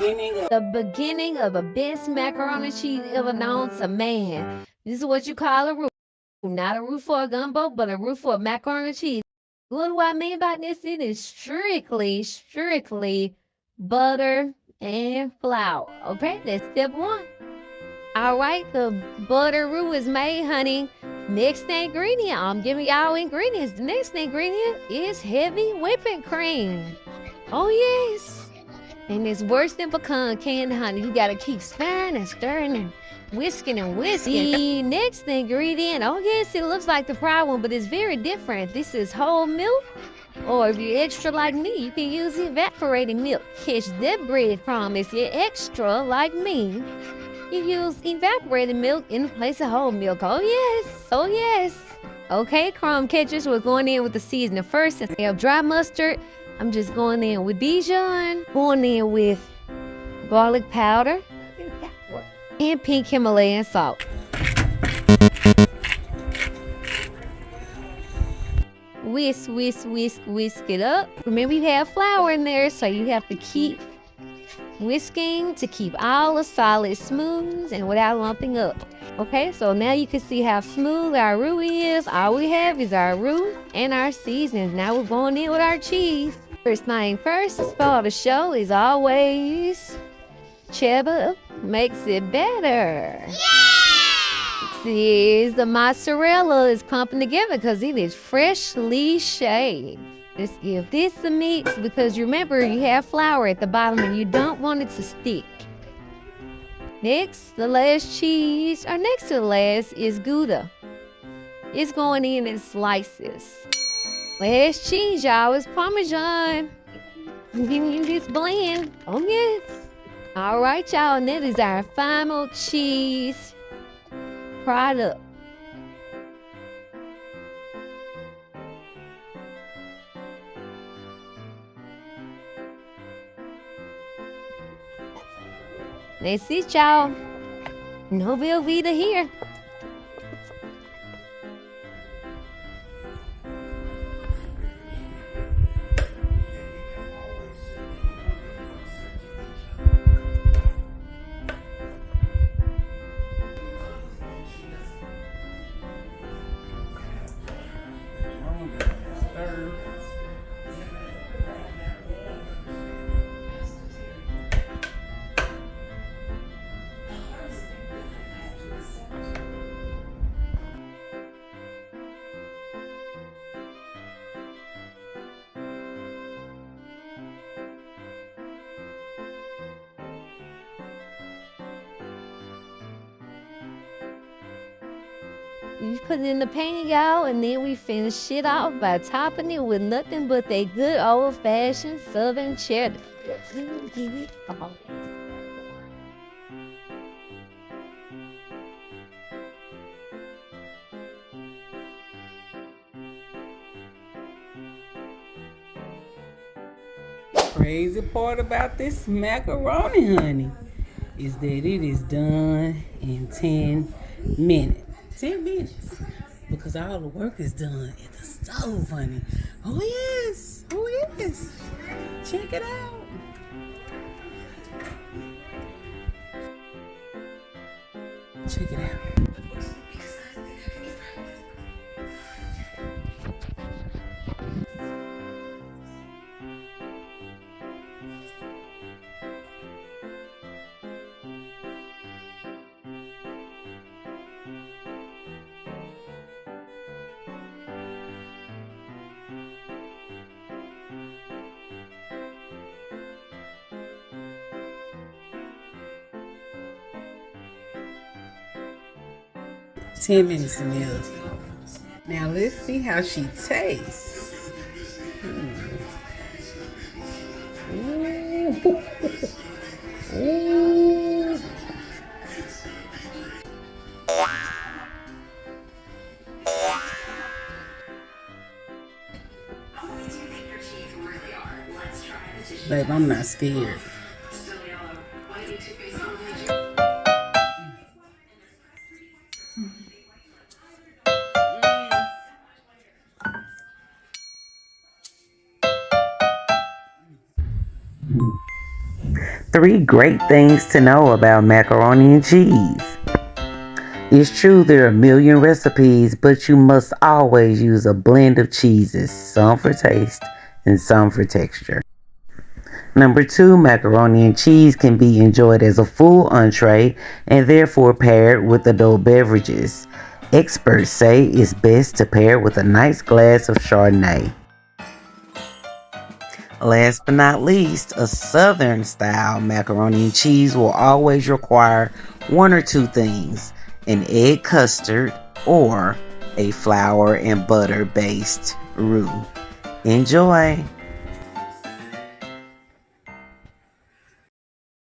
beginning of the best macaroni cheese ever known to man. This is what you call a roux. Not a roux for a gumbo, but a roux for macaroni cheese. What do I mean by this? It is strictly butter and flour. Okay, that's step one. All right, the butter roux is made, honey. Next ingredient, I'm giving y'all ingredients. The next ingredient is heavy whipping cream. Oh, yes. And it's worse than pecan candy, honey. You gotta keep stirring and stirring and whisking and whisking. The next ingredient, oh yes, it looks like the fried one, but it's very different. This is whole milk, or if you're extra like me, you can use evaporated milk. Catch that breadcrumb. If you're extra like me, you use evaporated milk in place of whole milk. Oh yes, oh yes. Okay, crumb catchers, we're going in with the seasoning first. Since I have dry mustard, I'm just going in with Dijon, going in with garlic powder, and pink Himalayan salt. Whisk it up. Remember, you have flour in there, so you have to keep whisking to keep all the solids smooth and without lumping up. Okay, so now you can see how smooth our roux is. All we have is our roux and our seasonings. Now we're going in with our cheese. First thing first, the star of the show is always cheddar makes it better. Yeah! This the mozzarella is clumping together because it is freshly shaved. Let's give this a mix because remember you have flour at the bottom and you don't want it to stick. Next, the last cheese, or next to the last, is Gouda. It's going in slices. Last cheese, y'all, is Parmesan. Giving you this blend. Oh, yes. All right, y'all, and that is our final cheese product. That's it, y'all. No Velveeta here. We put it in the pan, y'all, and then we finish it off by topping it with nothing but a good old-fashioned Southern cheddar. Crazy part about this macaroni, honey, is that it is done in 10 minutes. 10 minutes. Because all the work is done at the stove, honey. Oh, yes. Oh, yes. Check it out. Check it out. Ten minutes of milk. Now let's see how she tastes. Ooh. Ooh. Babe, I'm not scared. 3 great things to know about macaroni and cheese. It's true there are a million recipes, but you must always use a blend of cheeses, some for taste and some for texture. Number 2, macaroni and cheese can be enjoyed as a full entree and therefore paired with adult beverages. Experts say it's best to pair with a nice glass of Chardonnay. Last but not least, a southern style macaroni and cheese will always require one or two things: an egg custard or a flour and butter based roux. Enjoy!